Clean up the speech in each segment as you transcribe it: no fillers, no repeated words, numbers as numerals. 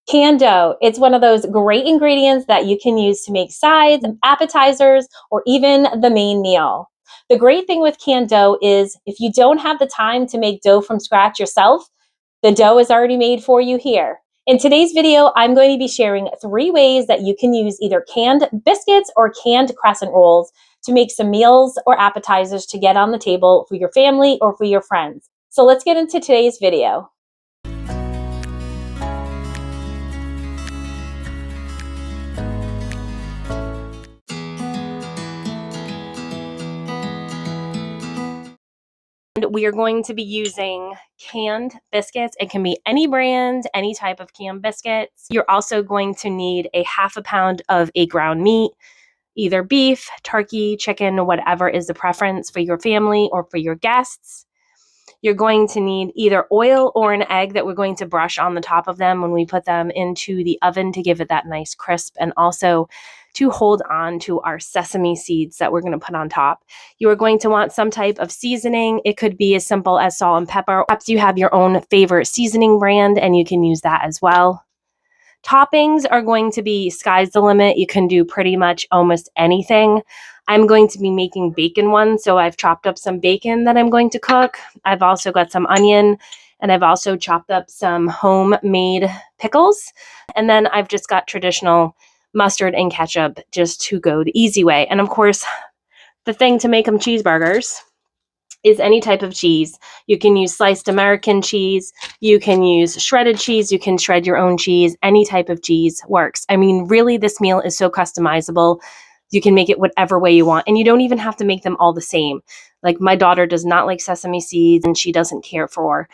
Canned dough. It's one of those great ingredients that you can use to make sides, appetizers, or even the main meal. The great thing with canned dough is if you don't have the time to make dough from scratch yourself, the dough is already made for you here. In today's video, I'm going to be sharing 3 ways that you can use either canned biscuits or canned crescent rolls to make some meals or appetizers to get on the table for your family or for your friends. So let's get into today's video. We are going to be using canned biscuits. It can be any brand, any type of canned biscuits. You're also going to need a half a pound of a ground meat, either beef, turkey, chicken, whatever is the preference for your family or for your guests. You're going to need either oil or an egg that we're going to brush on the top of them when we put them into the oven to give it that nice crisp, and also to hold on to our sesame seeds that we're going to put on top. You are going to want some type of seasoning. It could be as simple as salt and pepper. Perhaps you have your own favorite seasoning brand and you can use that as well. Toppings are going to be sky's the limit. You can do pretty much almost anything. I'm going to be making bacon ones, so I've chopped up some bacon that I'm going to cook. I've also got some onion, and I've also chopped up some homemade pickles. And then I've just got traditional mustard and ketchup just to go the easy way. And of course, the thing to make them cheeseburgers is any type of cheese. You can use sliced American cheese, you can use shredded cheese, you can shred your own cheese, any type of cheese works. I mean, really, this meal is so customizable. You can make it whatever way you want, and you don't even have to make them all the same. Like, my daughter does not like sesame seeds, and she doesn't care for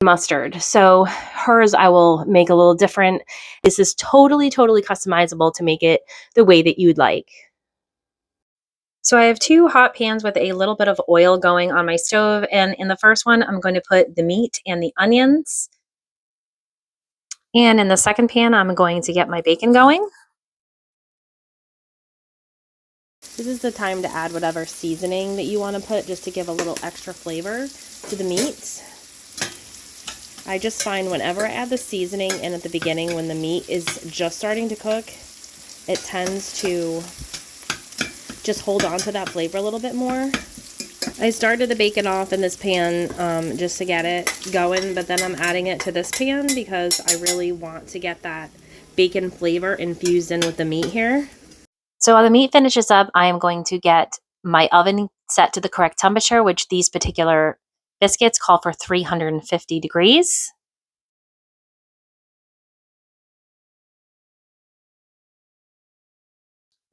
mustard. So hers I will make a little different. This is totally customizable to make it the way that you'd like. So I have 2 hot pans with a little bit of oil going on my stove, and in the first one I'm going to put the meat and the onions. And in the second pan I'm going to get my bacon going. This is the time to add whatever seasoning that you want to put, just to give a little extra flavor to the meat. I just find whenever I add the seasoning in at the beginning, when the meat is just starting to cook, it tends to just hold on to that flavor a little bit more. I started the bacon off in this pan just to get it going, but then I'm adding it to this pan because I really want to get that bacon flavor infused in with the meat here. So while the meat finishes up, I am going to get my oven set to the correct temperature, which these particular biscuits call for 350 degrees.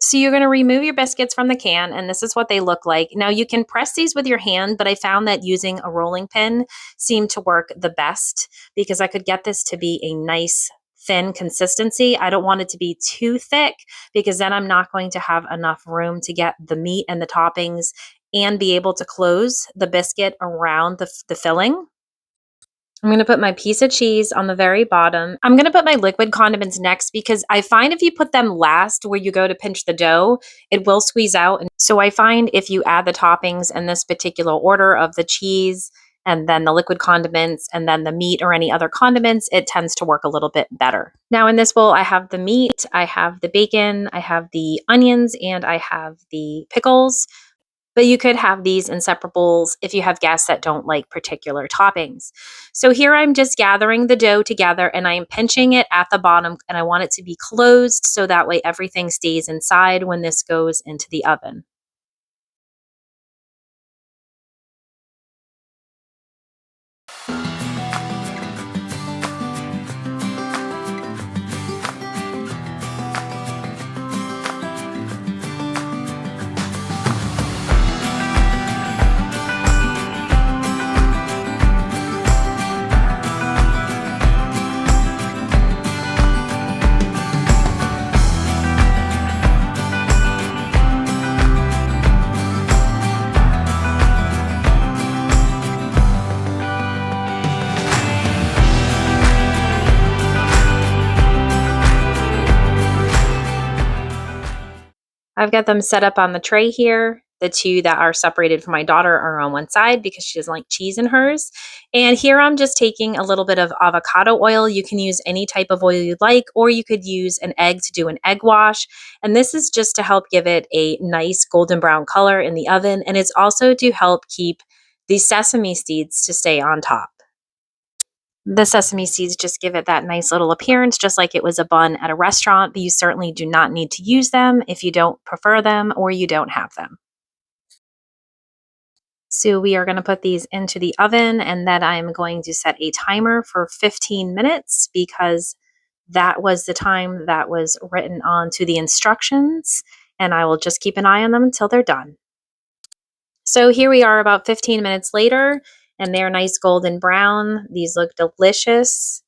So you're going to remove your biscuits from the can, and this is what they look like. Now, you can press these with your hand, but I found that using a rolling pin seemed to work the best because I could get this to be a nice thin consistency. I don't want it to be too thick because then I'm not going to have enough room to get the meat and the toppings and be able to close the biscuit around the filling. I'm going to put my piece of cheese on the very bottom. I'm going to put my liquid condiments next because I find if you put them last where you go to pinch the dough, it will squeeze out. And so I find if you add the toppings in this particular order of the cheese and then the liquid condiments and then the meat or any other condiments, it tends to work a little bit better. Now in this bowl, I have the meat, I have the bacon, I have the onions, and I have the pickles. But you could have these in separate bowls if you have guests that don't like particular toppings. So here I'm just gathering the dough together and I am pinching it at the bottom, and I want it to be closed so that way everything stays inside when this goes into the oven. I've got them set up on the tray here. The two that are separated from my daughter are on one side because she doesn't like cheese in hers. And here I'm just taking a little bit of avocado oil. You can use any type of oil you'd like, or you could use an egg to do an egg wash. And this is just to help give it a nice golden brown color in the oven. And it's also to help keep the sesame seeds to stay on top. The sesame seeds just give it that nice little appearance, just like it was a bun at a restaurant, but you certainly do not need to use them if you don't prefer them or you don't have them. So we are going to put these into the oven, and then I'm going to set a timer for 15 minutes because that was the time that was written onto the instructions, and I will just keep an eye on them until they're done. So here we are about 15 minutes later, and they're nice golden brown. These look delicious.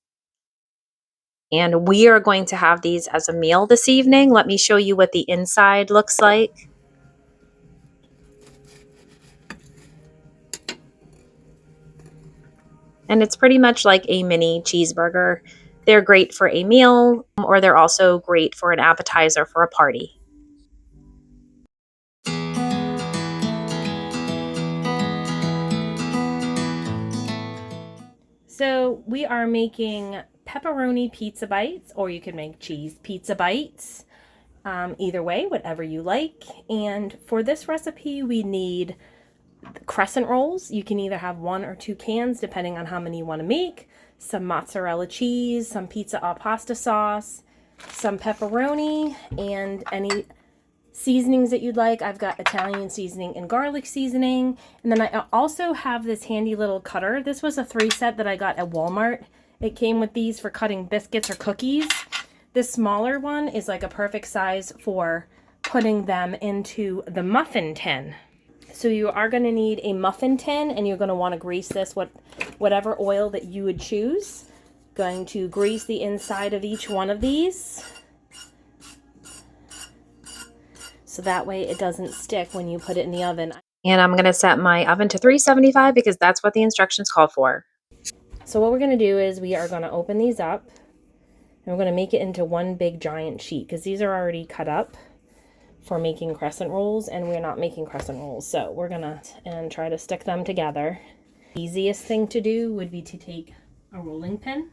And we are going to have these as a meal this evening. Let me show you what the inside looks like. And it's pretty much like a mini cheeseburger. They're great for a meal, or they're also great for an appetizer for a party. So we are making pepperoni pizza bites, or you can make cheese pizza bites. Either way, whatever you like. And for this recipe, we need crescent rolls. You can either have 1 or 2 cans, depending on how many you want to make. Some mozzarella cheese, some pizza al pasta sauce, some pepperoni, and any seasonings that you'd like. I've got Italian seasoning and garlic seasoning. And then I also have this handy little cutter. This was a 3-set that I got at Walmart. It came with these for cutting biscuits or cookies. This smaller one is like a perfect size for putting them into the muffin tin. So you are going to need a muffin tin, and you're going to want to grease this with whatever oil that you would choose. Going to grease the inside of each one of these, so that way it doesn't stick when you put it in the oven. And I'm going to set my oven to 375 because that's what the instructions call for. So what we're going to do is we are going to open these up, and we're going to make it into one big giant sheet because these are already cut up for making crescent rolls, and we're not making crescent rolls. So we're gonna try to stick them together. The easiest thing to do would be to take a rolling pin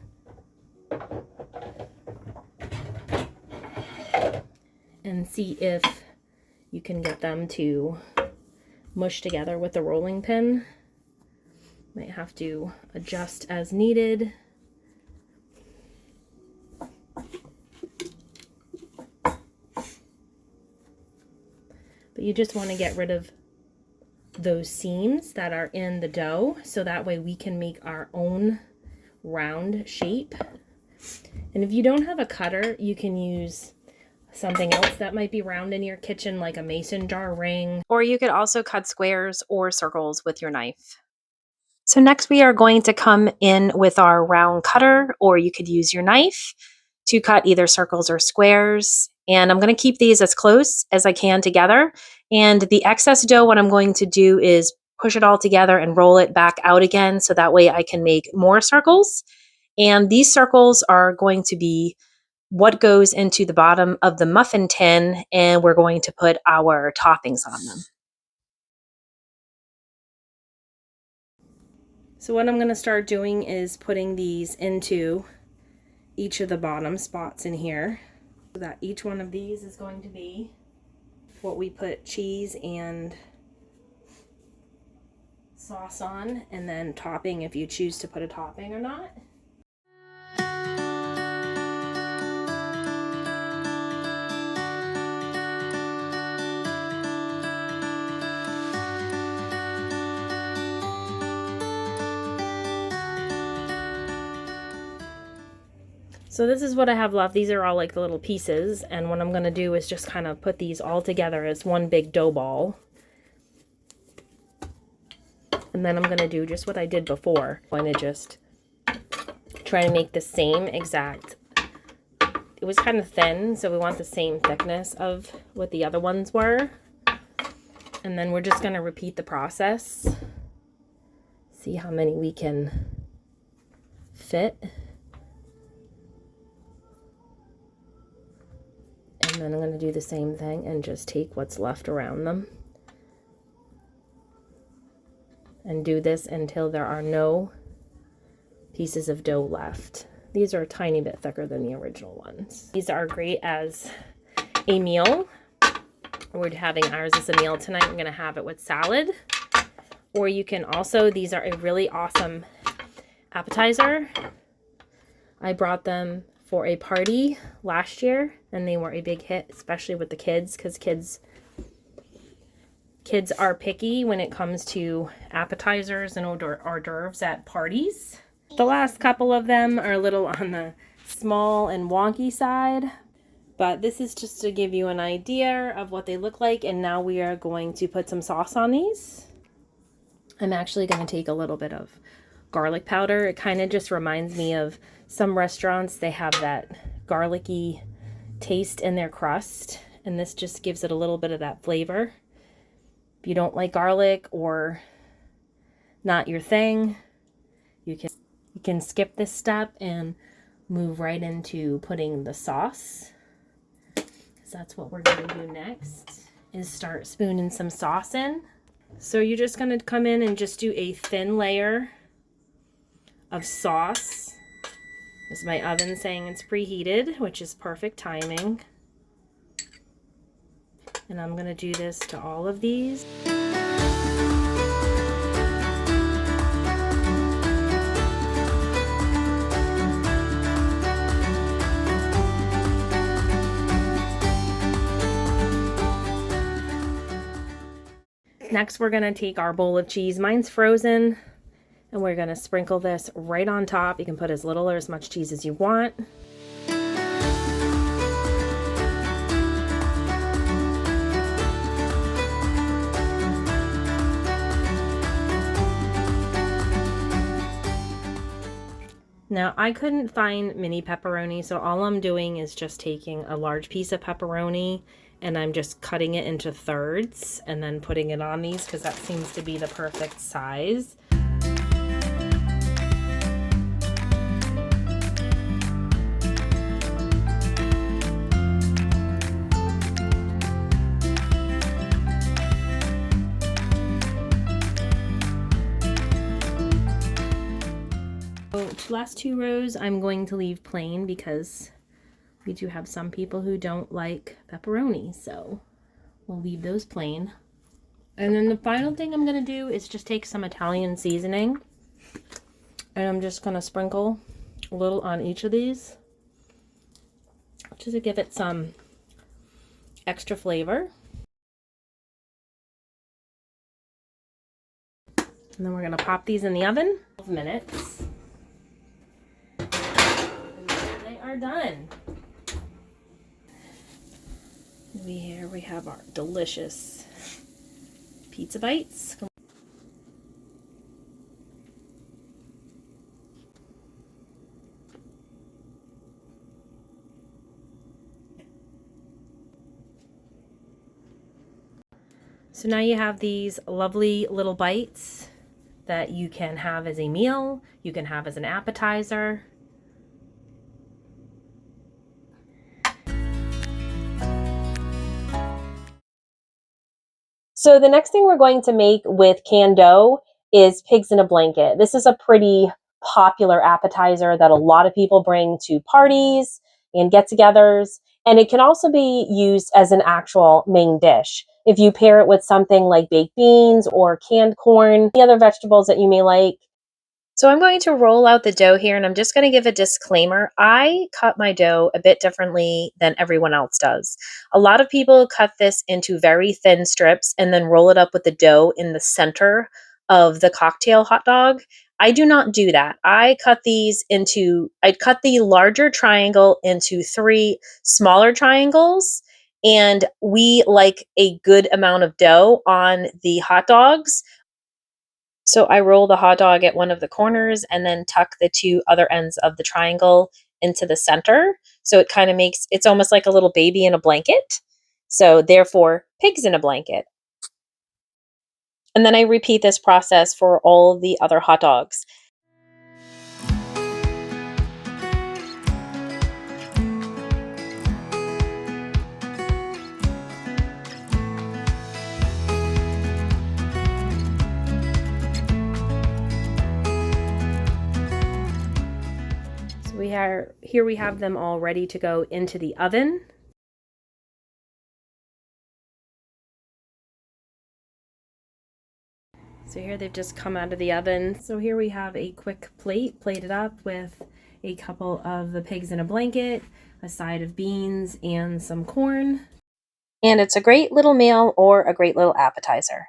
and see if you can get them to mush together with the rolling pin. Might have to adjust as needed. But you just want to get rid of those seams that are in the dough, so that way we can make our own round shape. And if you don't have a cutter, you can use something else that might be round in your kitchen, like a mason jar ring. Or you could also cut squares or circles with your knife. So next we are going to come in with our round cutter, or you could use your knife to cut either circles or squares. And I'm going to keep these as close as I can together. And the excess dough, what I'm going to do is push it all together and roll it back out again, so that way I can make more circles. And these circles are going to be what goes into the bottom of the muffin tin, and we're going to put our toppings on them. So what I'm going to start doing is putting these into each of the bottom spots in here, so that each one of these is going to be what we put cheese and sauce on, and then topping if you choose to put a topping or not. So this is what I have left. These are all like the little pieces, and what I'm going to do is just kind of put these all together as one big dough ball. And then I'm going to do just what I did before. I'm going to just try to make the same exact. It was kind of thin, so we want the same thickness of what the other ones were. And then we're just going to repeat the process. See how many we can fit. And then I'm going to do the same thing and just take what's left around them and do this until there are no pieces of dough left. These are a tiny bit thicker than the original ones. These are great as a meal. We're having ours as a meal tonight. I'm going to have it with salad. Or you can also, these are a really awesome appetizer. I brought them for a party last year and they were a big hit, especially with the kids, because kids are picky when it comes to appetizers and hors d'oeuvres at parties. The last couple of them are a little on the small and wonky side, but this is just to give you an idea of what they look like. And now we are going to put some sauce on these. I'm actually going to take a little bit of garlic powder. It kind of just reminds me of some restaurants. They have that garlicky taste in their crust, and this just gives it a little bit of that flavor. If you don't like garlic or not your thing, you can skip this step and move right into putting the sauce, because that's what we're going to do next, is start spooning some sauce in. So you're just going to come in and just do a thin layer of sauce. This is my oven saying it's preheated, which is perfect timing. And I'm going to do this to all of these. Next, we're going to take our bowl of cheese. Mine's frozen. And we're going to sprinkle this right on top. You can put as little or as much cheese as you want. Now, I couldn't find mini pepperoni, so all I'm doing is just taking a large piece of pepperoni and I'm just cutting it into thirds and then putting it on these, because that seems to be the perfect size. Last two rows I'm going to leave plain, because we do have some people who don't like pepperoni, so we'll leave those plain. And then the final thing I'm going to do is just take some Italian seasoning, and I'm just going to sprinkle a little on each of these just to give it some extra flavor. And then we're going to pop these in the oven 12 minutes. Are done. Here we have our delicious pizza bites. So now you have these lovely little bites that you can have as a meal, you can have as an appetizer. So the next thing we're going to make with canned dough is pigs in a blanket. This is a pretty popular appetizer that a lot of people bring to parties and get-togethers, and it can also be used as an actual main dish. If you pair it with something like baked beans or canned corn, any other vegetables that you may like. So I'm going to roll out the dough here, and I'm just going to give a disclaimer. I cut my dough a bit differently than everyone else does. A lot of people cut this into very thin strips and then roll it up with the dough in the center of the cocktail hot dog. I do not do that. I cut the larger triangle into 3 smaller triangles, and we like a good amount of dough on the hot dogs. So I roll the hot dog at one of the corners and then tuck the 2 other ends of the triangle into the center. So it kind of makes, it's almost like a little baby in a blanket. So therefore, pigs in a blanket. And then I repeat this process for all the other hot dogs. Here we have them all ready to go into the oven. So here they've just come out of the oven. So here we have a quick plate plated up with a couple of the pigs in a blanket, a side of beans, and some corn. And it's a great little meal or a great little appetizer.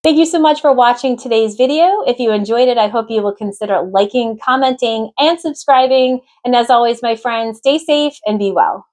Thank you so much for watching today's video. If you enjoyed it, I hope you will consider liking, commenting, and subscribing. And as always, my friends, stay safe and be well.